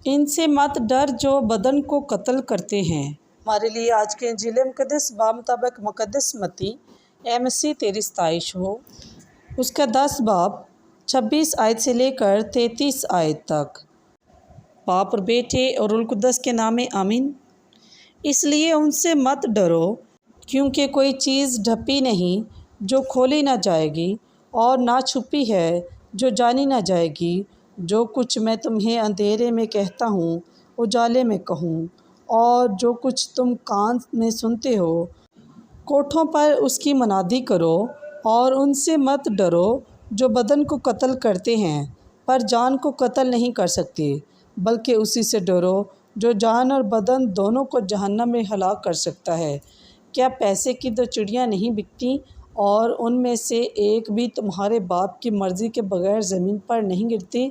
ان سے مت ڈر جو بدن کو قتل کرتے ہیں۔ ہمارے لیے آج کے انجیل مقدس بمطابق مقدس متی مسیح تیری ستائش ہو، اس کا 10 باب 26 آیت سے لے کر 33 آیت تک۔ باپ اور بیٹے اور روح القدس کے نام میں آمین۔ اس لیے ان سے مت ڈرو، کیونکہ کوئی چیز ڈھپی نہیں جو کھولی نہ جائے گی، اور نہ چھپی ہے جو جانی نہ جائے گی۔ جو کچھ میں تمہیں اندھیرے میں کہتا ہوں اجالے میں کہوں، اور جو کچھ تم کان میں سنتے ہو کوٹھوں پر اس کی منادی کرو۔ اور ان سے مت ڈرو جو بدن کو قتل کرتے ہیں پر جان کو قتل نہیں کر سکتے، بلکہ اسی سے ڈرو جو جان اور بدن دونوں کو جہنم میں ہلاک کر سکتا ہے۔ کیا پیسے کی 2 چڑیاں نہیں بکتی، اور ان میں سے ایک بھی تمہارے باپ کی مرضی کے بغیر زمین پر نہیں گرتی؟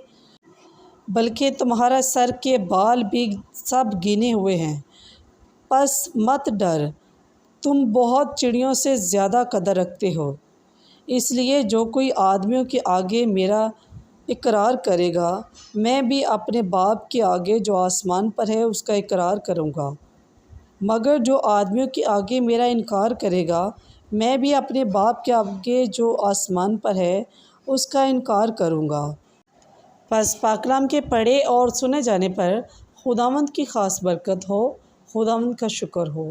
بلکہ تمہارا سر کے بال بھی سب گنے ہوئے ہیں۔ پس مت ڈر، تم بہت چڑیوں سے زیادہ قدر رکھتے ہو۔ اس لیے جو کوئی آدمیوں کے آگے میرا اقرار کرے گا، میں بھی اپنے باپ کے آگے جو آسمان پر ہے اس کا اقرار کروں گا۔ مگر جو آدمیوں کے آگے میرا انکار کرے گا، میں بھی اپنے باپ کے آگے جو آسمان پر ہے اس کا انکار کروں گا۔ پس پاک کلام کے پڑھے اور سنے جانے پر خداوند کی خاص برکت ہو۔ خداوند کا شکر ہو۔